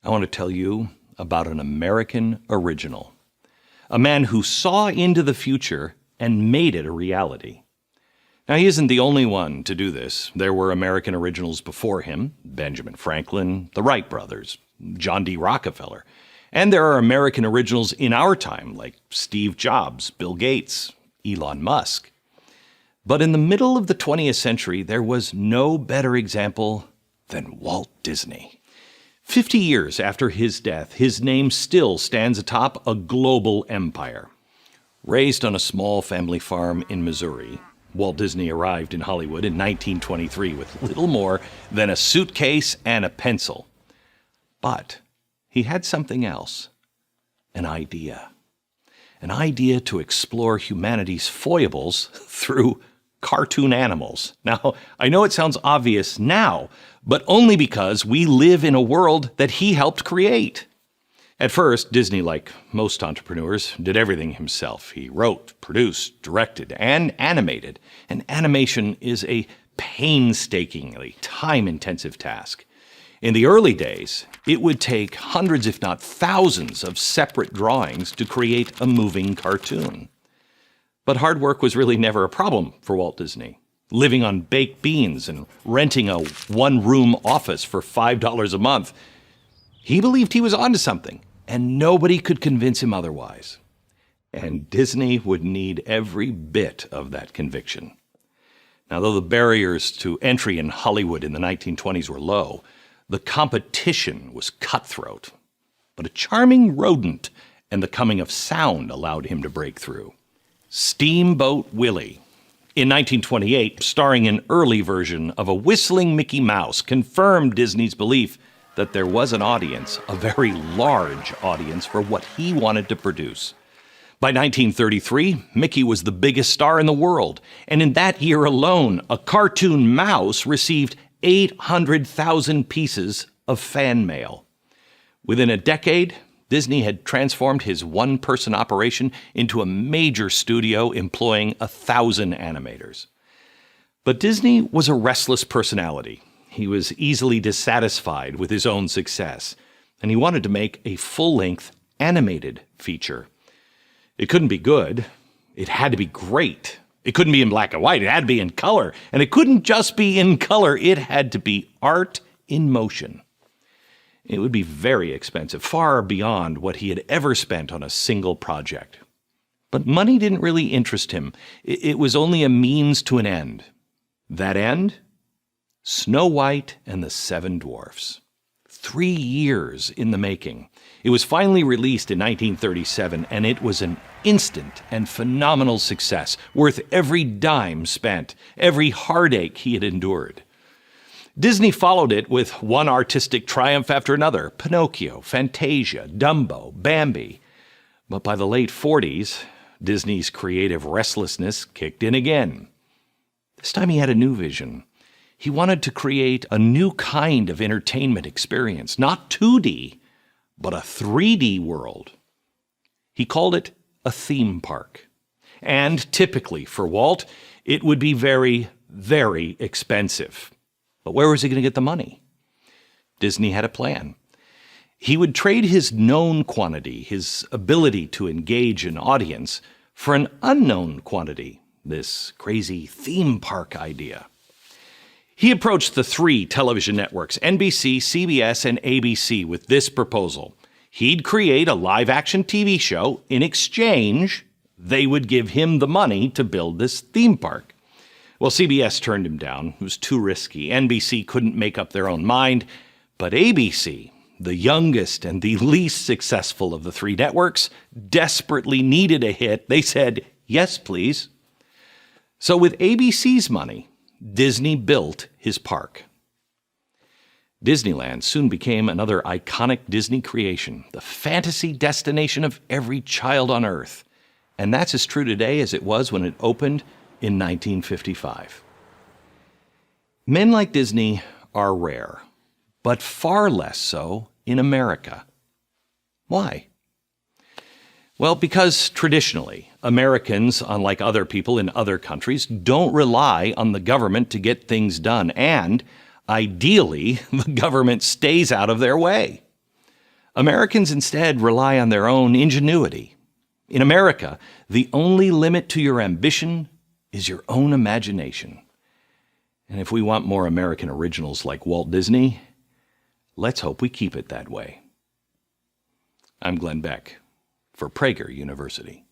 I want to tell you about an American original, a man who saw into the future and made it a reality. Now, he isn't the only one to do this. There were American originals before him: Benjamin Franklin, the Wright brothers, John D. Rockefeller. And there are American originals in our time, like Steve Jobs, Bill Gates, Elon Musk. But in the middle of the 20th century, there was no better example than Walt Disney. 50 years after his death, his name still stands atop a global empire. Raised on a small family farm in Missouri, Walt Disney arrived in Hollywood in 1923 with little more than a suitcase and a pencil. But he had something else, an idea. An idea to explore humanity's foibles through cartoon animals. Now, I know it sounds obvious now, but only because we live in a world that he helped create. At first, Disney, like most entrepreneurs, did everything himself. He wrote, produced, directed, and animated. And animation is a painstakingly time-intensive task. In the early days, it would take hundreds, if not thousands, of separate drawings to create a moving cartoon. But hard work was really never a problem for Walt Disney. Living on baked beans and renting a one-room office for $5 a month, he believed he was onto something, and nobody could convince him otherwise. And Disney would need every bit of that conviction. Now, though the barriers to entry in Hollywood in the 1920s were low, the competition was cutthroat. But a charming rodent and the coming of sound allowed him to break through. Steamboat Willie, in 1928, starring an early version of a whistling Mickey Mouse, confirmed Disney's belief that there was an audience, a very large audience, for what he wanted to produce. By 1933, Mickey was the biggest star in the world, and in that year alone, a cartoon mouse received 800,000 pieces of fan mail. Within a decade, Disney had transformed his one-person operation into a major studio employing 1,000 animators. But Disney was a restless personality. He was easily dissatisfied with his own success, and he wanted to make a full-length animated feature. It couldn't be good. It had to be great. It couldn't be in black and white. It had to be in color. And it couldn't just be in color. It had to be art in motion. It would be very expensive, far beyond what he had ever spent on a single project. But money didn't really interest him. It was only a means to an end. That end? Snow White and the Seven Dwarfs. 3 years in the making. It was finally released in 1937, and it was an instant and phenomenal success, worth every dime spent, every heartache he had endured. Disney followed it with one artistic triumph after another: Pinocchio, Fantasia, Dumbo, Bambi. But by the late 40s, Disney's creative restlessness kicked in again. This time he had a new vision. He wanted to create a new kind of entertainment experience, not 2D, but a 3D world. He called it a theme park. And typically for Walt, it would be very, very expensive. But where was he going to get the money? Disney had a plan. He would trade his known quantity, his ability to engage an audience, for an unknown quantity, this crazy theme park idea. He approached the 3 television networks, NBC, CBS, and ABC, with this proposal. He'd create a live-action TV show. In exchange, they would give him the money to build this theme park. Well, CBS turned him down. It was too risky. NBC couldn't make up their own mind. But ABC, the youngest and the least successful of the 3 networks, desperately needed a hit. They said, yes, please. So with ABC's money, Disney built his park. Disneyland soon became another iconic Disney creation, the fantasy destination of every child on Earth. And that's as true today as it was when it opened in 1955. Men like Disney are rare, but far less so in America. Why? Well, because traditionally, Americans, unlike other people in other countries, don't rely on the government to get things done, and ideally, the government stays out of their way. Americans instead rely on their own ingenuity. In America, the only limit to your ambition is your own imagination. And if we want more American originals like Walt Disney, let's hope we keep it that way. I'm Glenn Beck for Prager University.